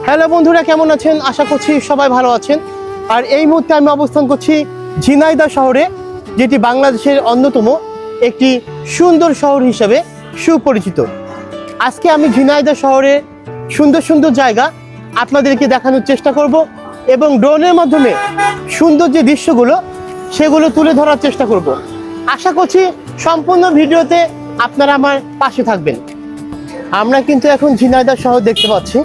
Hello বন্ধুরা, কেমন আছেন? আশা করছি সবাই ভালো আছেন। আর এই মুহূর্তে আমি অবস্থান করছি ঝিনাইদহ শহরে, যেটি বাংলাদেশের অন্যতম একটি সুন্দর শহর হিসেবে সুপরিচিত। আজকে আমি ঝিনাইদহ শহরে সুন্দর সুন্দর জায়গা আপনাদেরকে দেখানোর চেষ্টা করব এবং ড্রোনের মাধ্যমে সুন্দর যে দৃশ্যগুলো সেগুলো তুলে ধরার চেষ্টা করব। আশা করছি সম্পূর্ণ ভিডিওতে আপনারা আমার পাশে থাকবেন। আমরা কিন্তু এখন ঝিনাইদহ শহর দেখতে পাচ্ছি।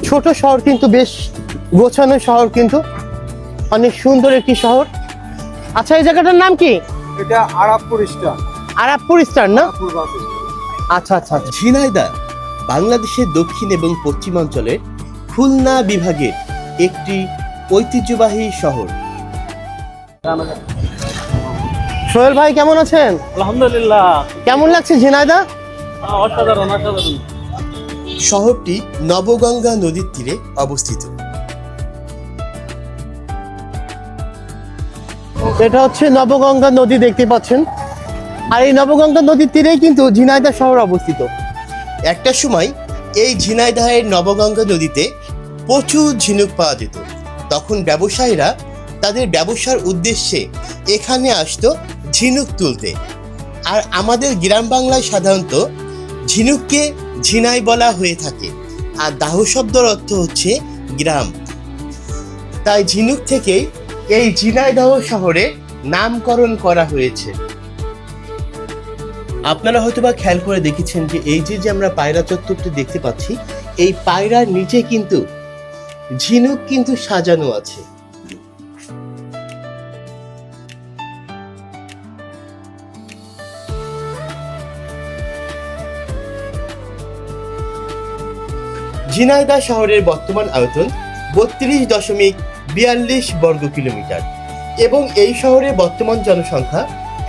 ছোট শহর কিন্তু বেশ গোছানো শহর, কিন্তু অনেক সুন্দর একটি শহর। আচ্ছা, এই জায়গাটার নাম কি? এটা আরাবপুর স্টার। আরাবপুর স্টার না? আচ্ছা আচ্ছা আচ্ছা। ঝিনাইদহ বাংলাদেশের দক্ষিণ এবং পশ্চিমাঞ্চলের খুলনা বিভাগের একটি ঐতিহ্যবাহী শহর। সোহেল ভাই, কেমন আছেন? আলহামদুলিল্লাহ, কেমন লাগছে ঝিনাইদহ? অসাধারণ অসাধারণ। শহরটি নবগঙ্গা নদীর তীরে অবস্থিত। এটা হচ্ছে নবগঙ্গা নদী, দেখতে পাচ্ছেন। আর এই নবগঙ্গা নদীর তীরেই কিন্তু ঝিনাইদহ শহর অবস্থিত। একটা সময় এই ঝিনাইদহের নবগঙ্গা নদীতে প্রচুর ঝিনুক পাওয়া যেত। তখন ব্যবসায়ীরা তাদের ব্যবসার উদ্দেশ্যে এখানে আসতো ঝিনুক তুলতে। আর আমাদের গ্রাম বাংলায় সাধারণত ঝিনুককে ঝিনাই বলা হয়ে থাকে, আর দাহ শব্দের অর্থ হচ্ছে গ্রাম। তাই ঝিনুক থেকেই এই ঝিনাইদহ শহরে নামকরণ করা হয়েছে। আপনারা হয়তোবা খেয়াল করে দেখেছেন যে এই যে আমরা পায়রা চত্বরটি দেখতে পাচ্ছি, এই পায়রার নিচে কিন্তু ঝিনুক কিন্তু সাজানো আছে। ঝিনাইদহ শহরের বর্তমান আয়তন 32.42 বর্গ কিলোমিটার এবং এই শহরে বর্তমান জনসংখ্যা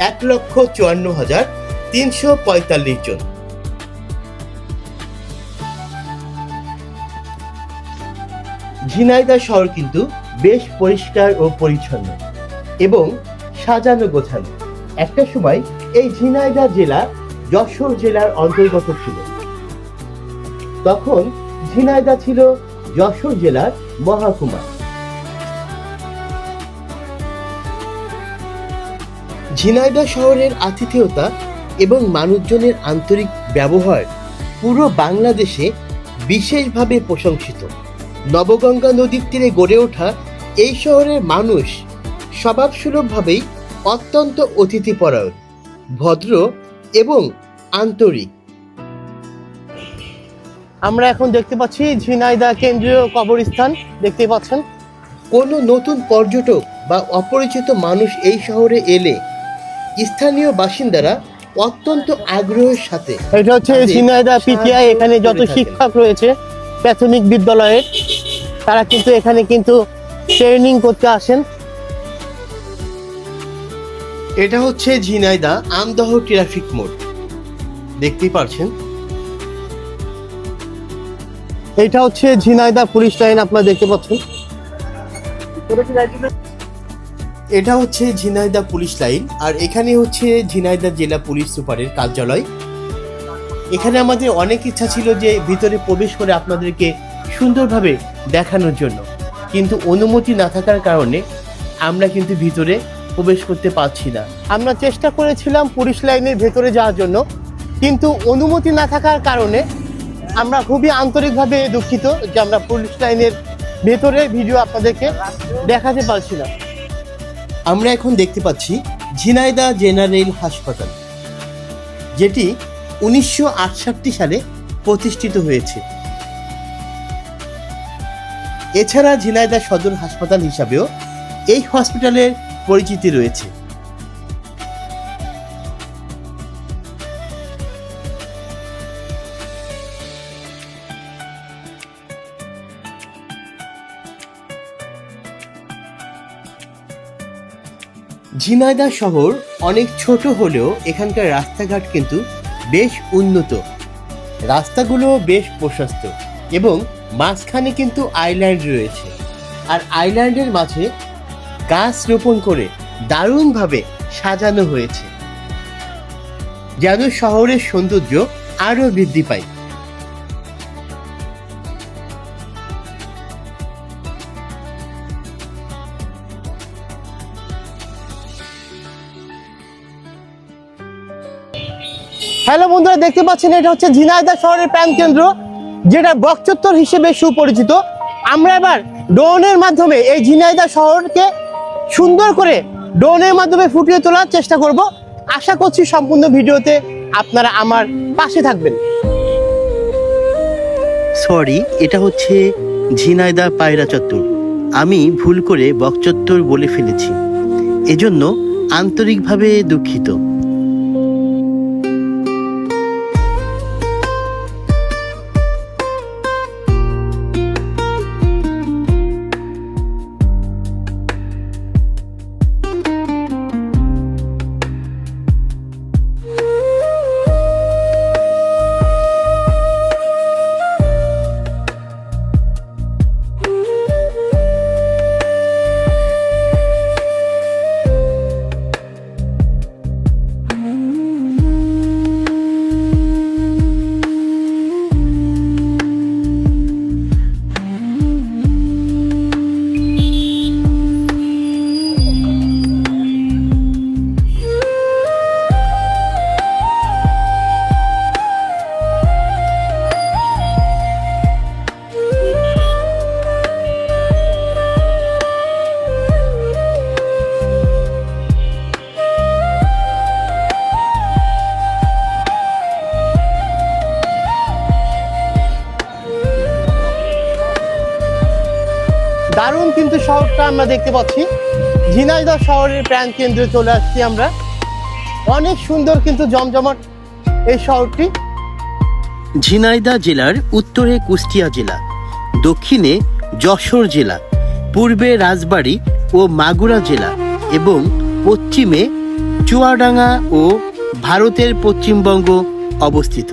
1,54,345 জন। ঝিনাইদহ শহর কিন্তু বেশ পরিষ্কার ও পরিচ্ছন্ন এবং সাজানো গোছানো। একটা সময় এই ঝিনাইদহ জেলা যশোর জেলার অন্তর্গত ছিল। তখন ঝিনাইদহ ছিল যশোর জেলার মহকুমা। ঝিনাইদহ শহরের আতিথেয়তা এবং মানুষজনের আন্তরিক ব্যবহার পুরো বাংলাদেশে বিশেষভাবে প্রশংসিত। নবগঙ্গা নদীর তীরে গড়ে ওঠা এই শহরের মানুষ স্বভাবসুলভভাবেই অত্যন্ত অতিথিপরায়ণ, ভদ্র এবং আন্তরিক। আমরা এখন দেখতে পাচ্ছি ঝিনাইদহ কেন্দ্রীয় কবরস্থান, দেখতে পাচ্ছেন। কোনো নতুন পর্যটক বা অপরিচিত মানুষ এই শহরে এলে স্থানীয় বাসিন্দারা অত্যন্ত আগ্রহের সাথে এটা হচ্ছে ঝিনাইদহ পিটিআই। এখানে যত শিক্ষক রয়েছে প্রাথমিক বিদ্যালয়ের, তারা কিন্তু এখানে কিন্তু ট্রেনিং করতে আসেন। এটা হচ্ছে ঝিনাইদহ আমদহ ট্রাফিক মোড়, দেখতেই পাচ্ছেন। এটা হচ্ছে ঝিনাইদহ পুলিশ লাইন, আপনারা দেখতে পাচ্ছেন। এটা হচ্ছে ঝিনাইদহ পুলিশ লাইন, আর এখানে হচ্ছে ঝিনাইদহ জেলা পুলিশ সুপারের কার্যালয়। এখানে আমাদের অনেক ইচ্ছা ছিল যে ভিতরে প্রবেশ করে আপনাদেরকে সুন্দরভাবে দেখানোর জন্য, কিন্তু অনুমতি না থাকার কারণে আমরা কিন্তু ভিতরে প্রবেশ করতে পারছি না। আমরা চেষ্টা করেছিলাম পুলিশ লাইনের ভেতরে যাওয়ার জন্য, কিন্তু অনুমতি না থাকার কারণে আমরা খুবই আন্তরিকভাবে দুঃখিত যে আমরা পুলিশ লাইনের ভেতরে ভিডিও আপনাদেরকে দেখাতে পারছি না। আমরা এখন দেখতে পাচ্ছি ঝিনাইদহ জেনারেল হাসপাতাল, যেটি 1968 সালে প্রতিষ্ঠিত হয়েছে। এছাড়া ঝিনাইদহ সদর হাসপাতাল হিসাবেও এই হসপিটালের পরিচিতি রয়েছে। ঝিনাইদহ শহর অনেক ছোট হলেও এখানকার রাস্তাঘাট কিন্তু বেশ উন্নত। রাস্তাগুলো বেশ প্রশস্ত এবং মাঝখানে কিন্তু আইল্যান্ড রয়েছে, আর আইল্যান্ডের মাঝে গাছ রোপণ করে দারুণভাবে সাজানো হয়েছে, যেন শহরের সৌন্দর্য আরো বৃদ্ধি পায়। হ্যালো বন্ধুরা, দেখতে পাচ্ছেন এটা হচ্ছে ঝিনাইদহ শহরের প্রাণকেন্দ্র, যেটা বকচত্বর হিসেবে সুপরিচিত। আমরা এবার ড্রোনের মাধ্যমে এই ঝিনাইদহ শহরকে সুন্দর করে ড্রোনের মাধ্যমে ফুটিয়ে তোলার চেষ্টা করব। আশা করছি সম্পূর্ণ ভিডিওতে আপনারা আমার পাশে থাকবেন। সরি, এটা হচ্ছে ঝিনাইদহ পায়রা চত্বর। আমি ভুল করে বকচত্বর বলে ফেলেছি, এজন্য আন্তরিকভাবে দুঃখিত। দারুণ কিন্তু শহরটা আমরা দেখতে পাচ্ছি। ঝিনাইদহ শহরের প্রাণকেন্দ্রে চলে আসছি আমরা। অনেক সুন্দর কিন্তু জমজমাট এই শহরটি। ঝিনাইদহ জেলার উত্তরে কুষ্টিয়া জেলা, দক্ষিণে যশোর জেলা, পূর্বে রাজবাড়ী ও মাগুরা জেলা এবং পশ্চিমে চুয়াডাঙ্গা ও ভারতের পশ্চিমবঙ্গ অবস্থিত।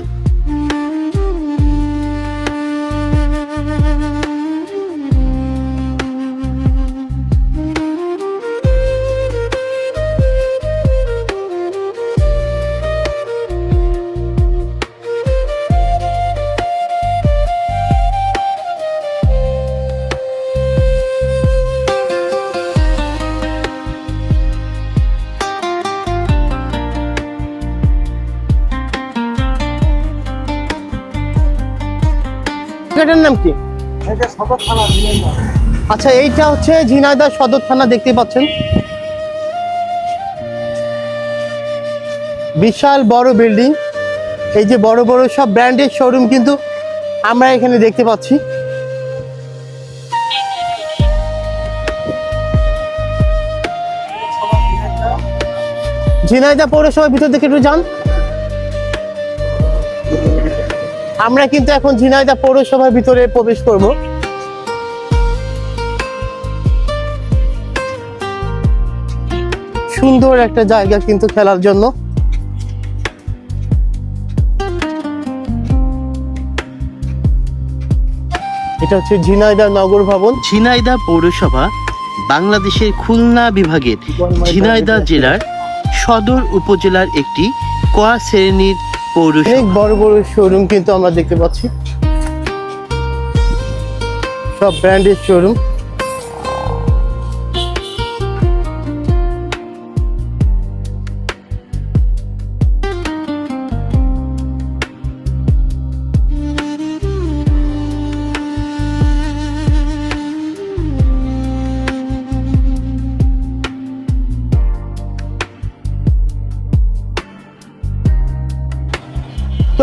এটার নাম কি? এটা সদর থানা ঝিনাইদহ। আচ্ছা, এইটা হচ্ছে ঝিনাইদহ সদর থানা, দেখতে পাচ্ছেন বিশাল বড় বিল্ডিং। এই যে বড় বড় সব ব্র্যান্ডের শোরুম কিন্তু আমরা এখানে দেখতে পাচ্ছি। ঝিনাইদহ পৌরসভার ভিতর থেকে একটু যান। আমরা কিন্তু এখন ঝিনাইদহ পৌরসভার ভিতরে প্রবেশ করব। সুন্দর একটা জায়গা কিন্তু খেলার জন্য। এটা হচ্ছে ঝিনাইদহ নগর ভবন। ঝিনাইদহ পৌরসভা বাংলাদেশের খুলনা বিভাগের ঝিনাইদহ জেলার সদর উপজেলার একটি ক শ্রেণীর অনেক পৌরসভা। বড় বড় শোরুম কিন্তু আমরা দেখতে পাচ্ছি, সব ব্র্যান্ডের শোরুম।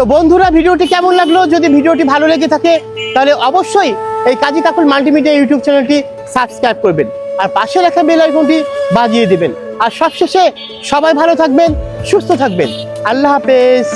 তো বন্ধুরা, ভিডিওটি কেমন লাগলো? যদি ভিডিওটি ভালো লেগে থাকে তাহলে অবশ্যই এই কাজী কাকুর মাল্টিমিডিয়া ইউটিউব চ্যানেলটি সাবস্ক্রাইব করবেন আর পাশে রাখা বেল আইকনটি বাজিয়ে দিবেন। আর সবশেষে সবাই ভালো থাকবেন, সুস্থ থাকবেন। আল্লাহ হাফেজ।